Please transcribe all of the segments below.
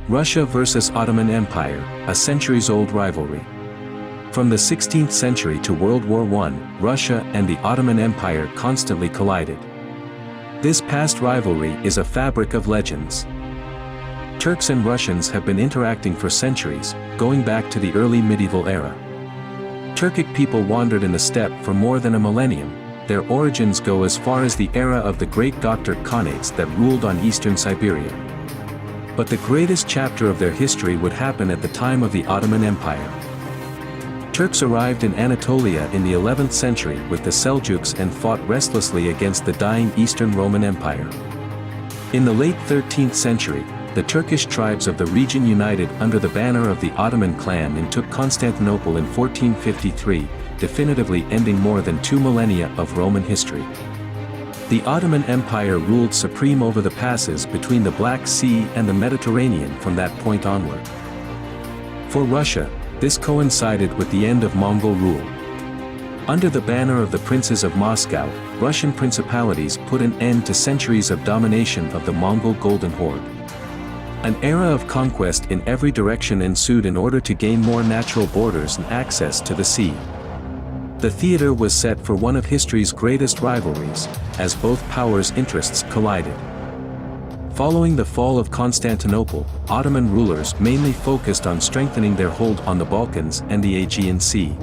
Russia versus Ottoman Empire, a centuries-old rivalry. From the 16th century to World War I, Russia and the Ottoman Empire constantly collided. This past rivalry is a fabric of legends. Turks and Russians have been interacting for centuries, going back to the early medieval era. Turkic people wandered in the steppe for more than a millennium. Their origins go as far as the era of the great Göktürk Khanates that ruled on Eastern Siberia. But the greatest chapter of their history would happen at the time of the Ottoman Empire. Turks arrived in Anatolia in the 11th century with the Seljuks and fought restlessly against the dying Eastern Roman Empire. In the late 13th century, the Turkish tribes of the region united under the banner of the Ottoman clan and took Constantinople in 1453, definitively ending more than 2 millennia of Roman history. The Ottoman Empire ruled supreme over the passes between the Black Sea and the Mediterranean from that point onward. For Russia, this coincided with the end of Mongol rule. Under the banner of the princes of Moscow, Russian principalities put an end to centuries of domination of the Mongol Golden Horde. An era of conquest in every direction ensued in order to gain more natural borders and access to the sea. The theater was set for one of history's greatest rivalries, as both powers' interests collided. Following the fall of Constantinople, Ottoman rulers mainly focused on strengthening their hold on the Balkans and the Aegean Sea.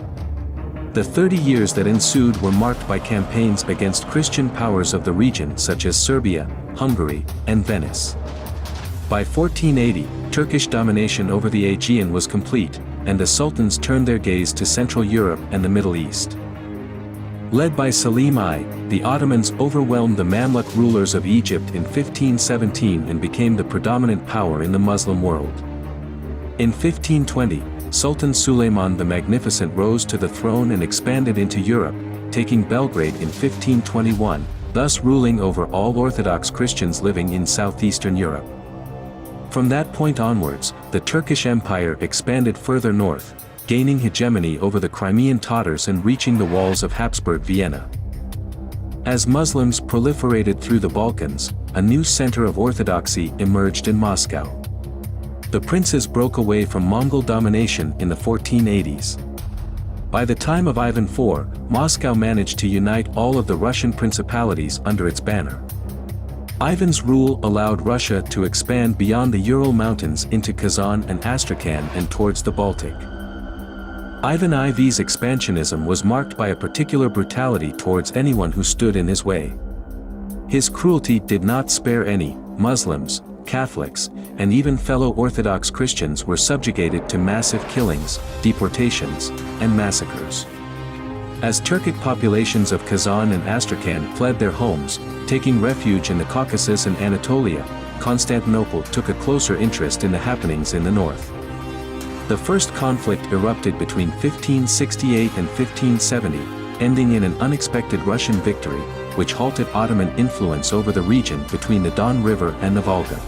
The 30 years that ensued were marked by campaigns against Christian powers of the region such as Serbia, Hungary, and Venice. By 1480, Turkish domination over the Aegean was complete, and the sultans turned their gaze to Central Europe and the Middle East. Led by Selim I, the Ottomans overwhelmed the Mamluk rulers of Egypt in 1517 and became the predominant power in the Muslim world. In 1520, Sultan Suleiman the Magnificent rose to the throne and expanded into Europe, taking Belgrade in 1521, thus ruling over all Orthodox Christians living in southeastern Europe. From that point onwards, the Turkish Empire expanded further north, gaining hegemony over the Crimean Tatars and reaching the walls of Habsburg Vienna. As Muslims proliferated through the Balkans, a new center of orthodoxy emerged in Moscow. The princes broke away from Mongol domination in the 1480s. By the time of Ivan IV, Moscow managed to unite all of the Russian principalities under its banner. Ivan's rule allowed Russia to expand beyond the Ural Mountains into Kazan and Astrakhan and towards the Baltic. Ivan IV's expansionism was marked by a particular brutality towards anyone who stood in his way. His cruelty did not spare any. Muslims, Catholics, and even fellow Orthodox Christians were subjugated to massive killings, deportations, and massacres. As Turkic populations of Kazan and Astrakhan fled their homes, taking refuge in the Caucasus and Anatolia, Constantinople took a closer interest in the happenings in the north. The first conflict erupted between 1568 and 1570, ending in an unexpected Russian victory, which halted Ottoman influence over the region between the Don River and the Volga.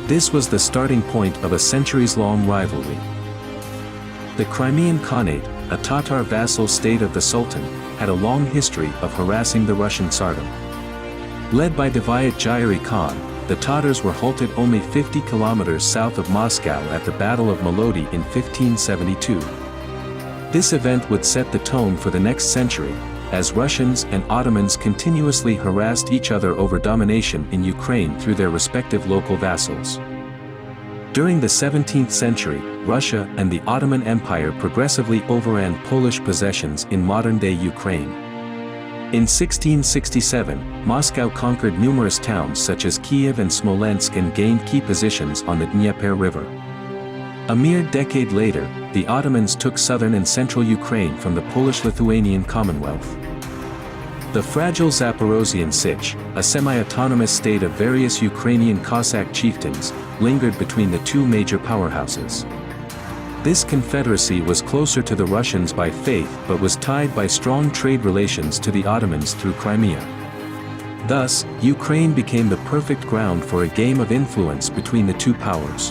This was the starting point of a centuries-long rivalry. The Crimean Khanate, a Tatar vassal state of the Sultan, had a long history of harassing the Russian Tsardom. Led by Devayat Jairi Khan, the Tatars were halted only 50 kilometers south of Moscow at the Battle of Molodi in 1572. This event would set the tone for the next century, as Russians and Ottomans continuously harassed each other over domination in Ukraine through their respective local vassals. During the 17th century, Russia and the Ottoman Empire progressively overran Polish possessions in modern-day Ukraine. In 1667, Moscow conquered numerous towns such as Kiev and Smolensk and gained key positions on the Dnieper River. A mere decade later, the Ottomans took southern and central Ukraine from the Polish-Lithuanian Commonwealth. The fragile Zaporozhian Sich, a semi-autonomous state of various Ukrainian Cossack chieftains, lingered between the two major powerhouses. This confederacy was closer to the Russians by faith but was tied by strong trade relations to the Ottomans through Crimea. Thus, Ukraine became the perfect ground for a game of influence between the two powers.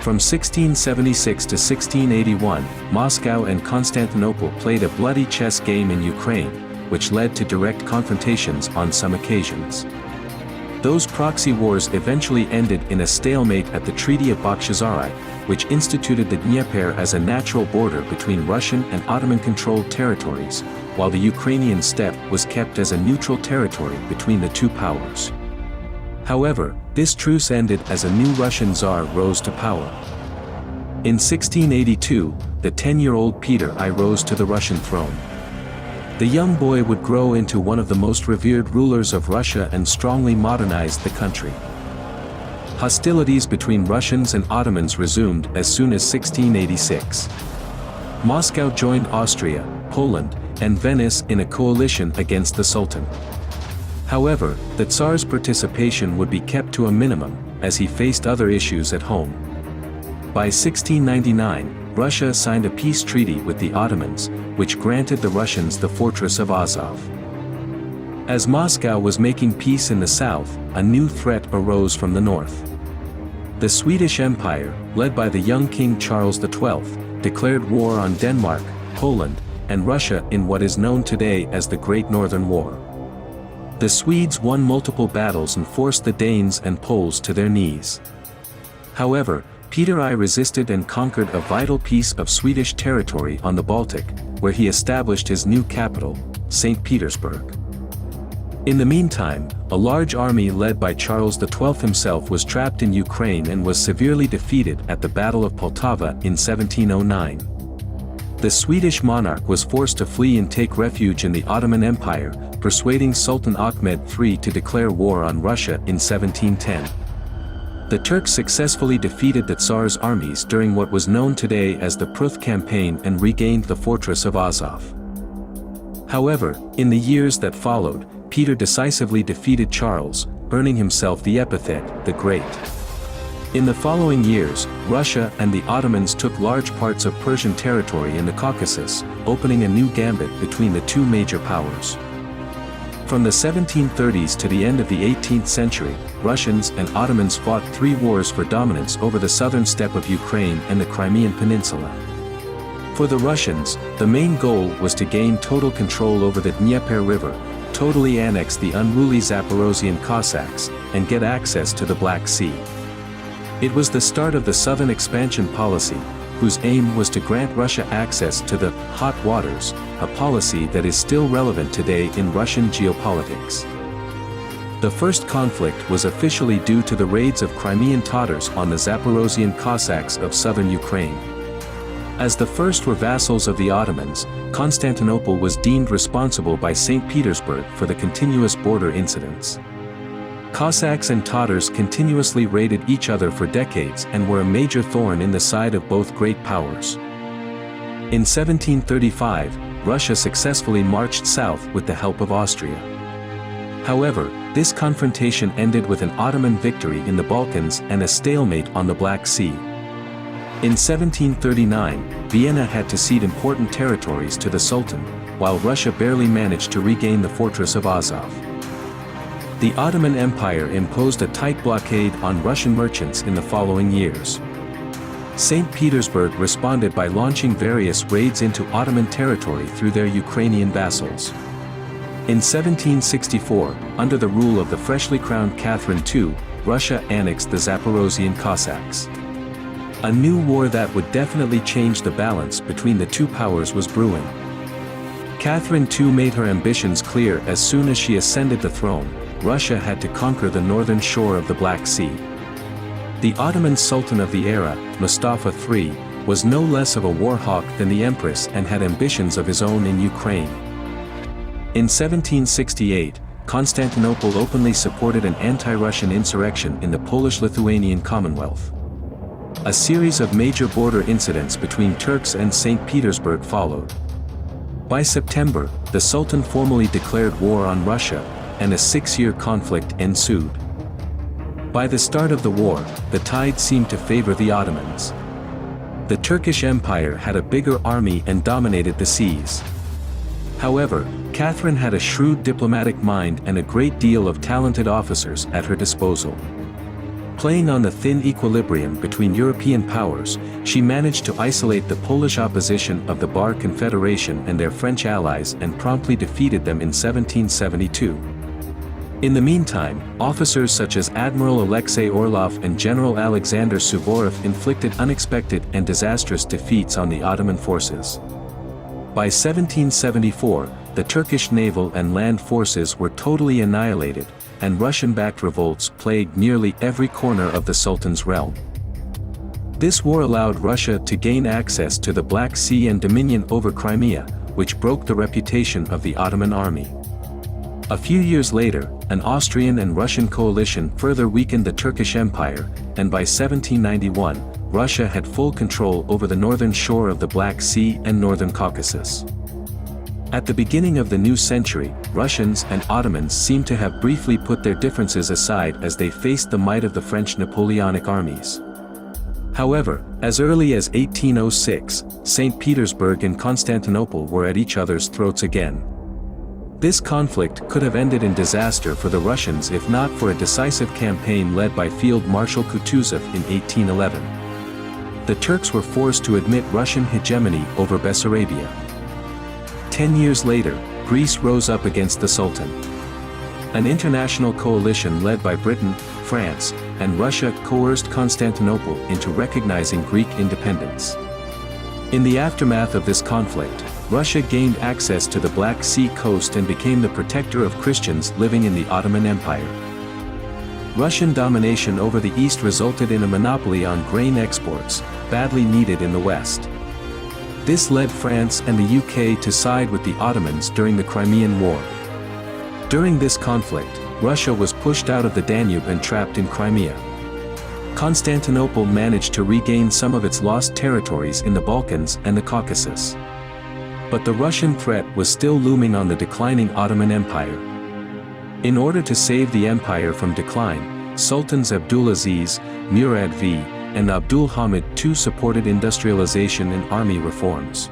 From 1676 to 1681, Moscow and Constantinople played a bloody chess game in Ukraine, which led to direct confrontations on some occasions. Those proxy wars eventually ended in a stalemate at the Treaty of Bakhchisarai, which instituted the Dnieper as a natural border between Russian and Ottoman-controlled territories, while the Ukrainian steppe was kept as a neutral territory between the two powers. However, this truce ended as a new Russian Tsar rose to power. In 1682, the 10-year-old Peter I rose to the Russian throne. The young boy would grow into one of the most revered rulers of Russia and strongly modernized the country. Hostilities between Russians and Ottomans resumed as soon as 1686. Moscow joined Austria, Poland, and Venice in a coalition against the Sultan. However, the Tsar's participation would be kept to a minimum, as he faced other issues at home. By 1699, Russia signed a peace treaty with the Ottomans, which granted the Russians the fortress of Azov. As Moscow was making peace in the south, a new threat arose from the north. The Swedish Empire, led by the young King Charles XII, declared war on Denmark, Poland, and Russia in what is known today as the Great Northern War. The Swedes won multiple battles and forced the Danes and Poles to their knees. However, Peter I resisted and conquered a vital piece of Swedish territory on the Baltic, where he established his new capital, St. Petersburg. In the meantime, a large army led by Charles XII himself was trapped in Ukraine and was severely defeated at the Battle of Poltava in 1709. The Swedish monarch was forced to flee and take refuge in the Ottoman Empire, persuading Sultan Ahmed III to declare war on Russia in 1710. The Turks successfully defeated the Tsar's armies during what was known today as the Pruth campaign and regained the fortress of Azov. However, in the years that followed, Peter decisively defeated Charles, earning himself the epithet, the Great. In the following years, Russia and the Ottomans took large parts of Persian territory in the Caucasus, opening a new gambit between the two major powers. From the 1730s to the end of the 18th century, Russians and Ottomans fought 3 wars for dominance over the southern steppe of Ukraine and the Crimean Peninsula. For the Russians, the main goal was to gain total control over the Dnieper River, totally annex the unruly Zaporozhian Cossacks, and get access to the Black Sea. It was the start of the southern expansion policy, whose aim was to grant Russia access to the hot waters, a policy that is still relevant today in Russian geopolitics. The first conflict was officially due to the raids of Crimean Tatars on the Zaporozhian Cossacks of southern Ukraine. As the first were vassals of the Ottomans, Constantinople was deemed responsible by St. Petersburg for the continuous border incidents. Cossacks and Tatars continuously raided each other for decades and were a major thorn in the side of both great powers. In 1735, Russia successfully marched south with the help of Austria. However, this confrontation ended with an Ottoman victory in the Balkans and a stalemate on the Black Sea. In 1739, Vienna had to cede important territories to the Sultan, while Russia barely managed to regain the fortress of Azov. The Ottoman Empire imposed a tight blockade on Russian merchants in the following years. St. Petersburg responded by launching various raids into Ottoman territory through their Ukrainian vassals. In 1764, under the rule of the freshly crowned Catherine II, Russia annexed the Zaporozhian Cossacks. A new war that would definitely change the balance between the two powers was brewing. Catherine II made her ambitions clear as soon as she ascended the throne. Russia had to conquer the northern shore of the Black Sea. The Ottoman Sultan of the era, Mustafa III, was no less of a war hawk than the Empress and had ambitions of his own in Ukraine. In 1768, Constantinople openly supported an anti-Russian insurrection in the Polish-Lithuanian Commonwealth. A series of major border incidents between Turks and St. Petersburg followed. By September, the Sultan formally declared war on Russia, and a 6-year conflict ensued. By the start of the war, the tide seemed to favor the Ottomans. The Turkish Empire had a bigger army and dominated the seas. However, Catherine had a shrewd diplomatic mind and a great deal of talented officers at her disposal. Playing on the thin equilibrium between European powers, she managed to isolate the Polish opposition of the Bar Confederation and their French allies and promptly defeated them in 1772. In the meantime, officers such as Admiral Alexei Orlov and General Alexander Suvorov inflicted unexpected and disastrous defeats on the Ottoman forces. By 1774, the Turkish naval and land forces were totally annihilated, and Russian-backed revolts plagued nearly every corner of the Sultan's realm. This war allowed Russia to gain access to the Black Sea and dominion over Crimea, which broke the reputation of the Ottoman army. A few years later, an Austrian and Russian coalition further weakened the Turkish Empire, and by 1791, Russia had full control over the northern shore of the Black Sea and northern Caucasus. At the beginning of the new century, Russians and Ottomans seemed to have briefly put their differences aside as they faced the might of the French Napoleonic armies. However, as early as 1806, St. Petersburg and Constantinople were at each other's throats again. This conflict could have ended in disaster for the Russians if not for a decisive campaign led by Field Marshal Kutuzov in 1811. The Turks were forced to admit Russian hegemony over Bessarabia. 10 years later, Greece rose up against the Sultan. An international coalition led by Britain, France, and Russia coerced Constantinople into recognizing Greek independence. In the aftermath of this conflict, Russia gained access to the Black Sea coast and became the protector of Christians living in the Ottoman Empire. Russian domination over the East resulted in a monopoly on grain exports, badly needed in the West. This led France and the UK to side with the Ottomans during the Crimean War. During this conflict, Russia was pushed out of the Danube and trapped in Crimea. Constantinople managed to regain some of its lost territories in the Balkans and the Caucasus. But the Russian threat was still looming on the declining Ottoman Empire. In order to save the empire from decline, Sultans Abdulaziz, Murad V, and Abdul Hamid II supported industrialization and army reforms.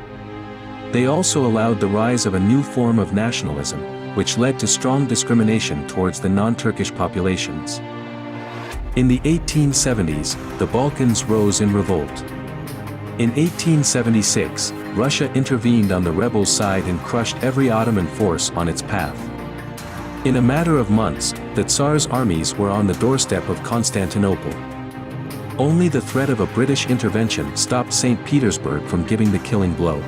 They also allowed the rise of a new form of nationalism, which led to strong discrimination towards the non-Turkish populations. In the 1870s, the Balkans rose in revolt. In 1876, Russia intervened on the rebels' side and crushed every Ottoman force on its path. In a matter of months, the Tsar's armies were on the doorstep of Constantinople. Only the threat of a British intervention stopped St. Petersburg from giving the killing blow.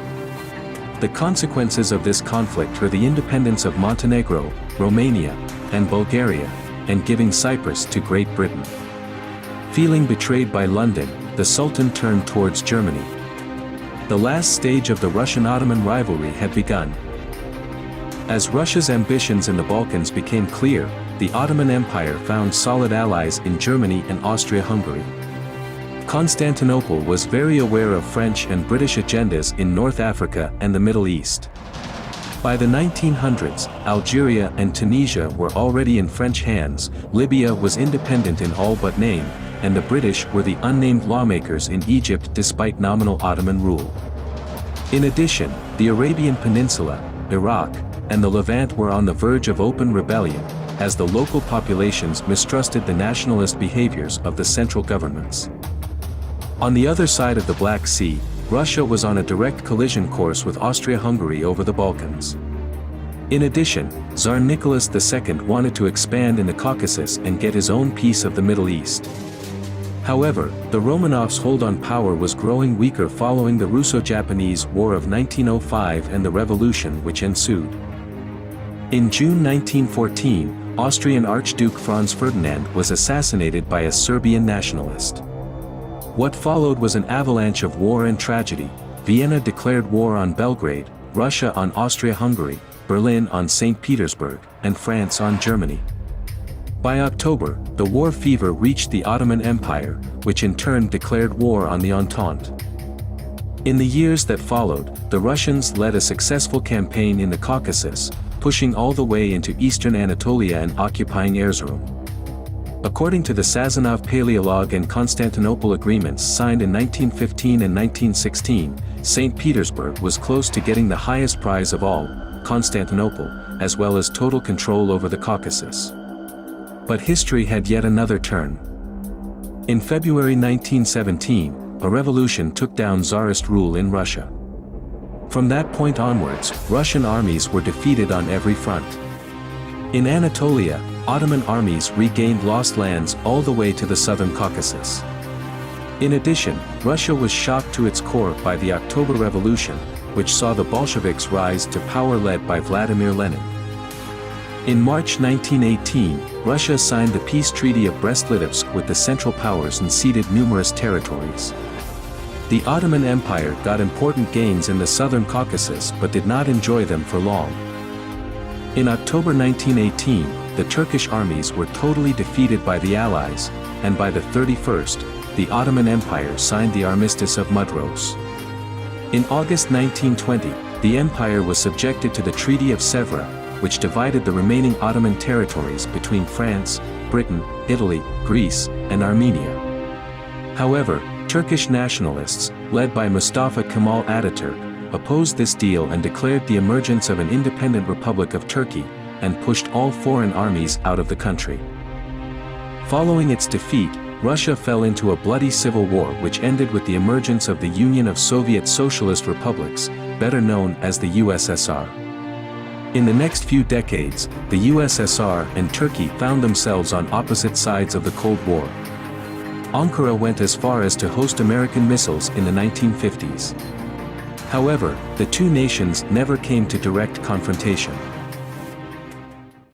The consequences of this conflict were the independence of Montenegro, Romania, and Bulgaria, and giving Cyprus to Great Britain. Feeling betrayed by London, the Sultan turned towards Germany. The last stage of the Russian-Ottoman rivalry had begun. As Russia's ambitions in the Balkans became clear, the Ottoman Empire found solid allies in Germany and Austria-Hungary. Constantinople was very aware of French and British agendas in North Africa and the Middle East. By the 1900s, Algeria and Tunisia were already in French hands, Libya was independent in all but name, and the British were the unnamed lawmakers in Egypt despite nominal Ottoman rule. In addition, the Arabian Peninsula, Iraq, and the Levant were on the verge of open rebellion, as the local populations mistrusted the nationalist behaviors of the central governments. On the other side of the Black Sea, Russia was on a direct collision course with Austria-Hungary over the Balkans. In addition, Tsar Nicholas II wanted to expand in the Caucasus and get his own piece of the Middle East. However, the Romanovs' hold on power was growing weaker following the Russo-Japanese War of 1905 and the revolution which ensued. In June 1914, Austrian Archduke Franz Ferdinand was assassinated by a Serbian nationalist. What followed was an avalanche of war and tragedy. Vienna declared war on Belgrade, Russia on Austria-Hungary, Berlin on St. Petersburg, and France on Germany. By October, the war fever reached the Ottoman Empire, which in turn declared war on the Entente. In the years that followed, the Russians led a successful campaign in the Caucasus, pushing all the way into eastern Anatolia and occupying Erzurum. According to the Sazonov Paleologue and Constantinople agreements signed in 1915 and 1916, St. Petersburg was close to getting the highest prize of all, Constantinople, as well as total control over the Caucasus. But history had yet another turn. In February 1917, a revolution took down Tsarist rule in Russia. From that point onwards, Russian armies were defeated on every front. In Anatolia, Ottoman armies regained lost lands all the way to the southern Caucasus. In addition, Russia was shocked to its core by the October Revolution, which saw the Bolsheviks rise to power led by Vladimir Lenin. In March 1918, Russia signed the peace treaty of Brest-Litovsk with the Central Powers and ceded numerous territories. The Ottoman Empire got important gains in the southern Caucasus but did not enjoy them for long. In October 1918, the Turkish armies were totally defeated by the Allies, and by the 31st, the Ottoman Empire signed the Armistice of MUDROS. In August 1920, the empire was subjected to the Treaty of Sèvres, which divided the remaining Ottoman territories between France, Britain, Italy, Greece, and Armenia. However, Turkish nationalists, led by Mustafa Kemal Atatürk, opposed this deal and declared the emergence of an independent Republic of Turkey, and pushed all foreign armies out of the country. Following its defeat, Russia fell into a bloody civil war which ended with the emergence of the Union of Soviet Socialist Republics, better known as the USSR. In the next few decades, the USSR and Turkey found themselves on opposite sides of the Cold War. Ankara went as far as to host American missiles in the 1950s. However, the two nations never came to direct confrontation.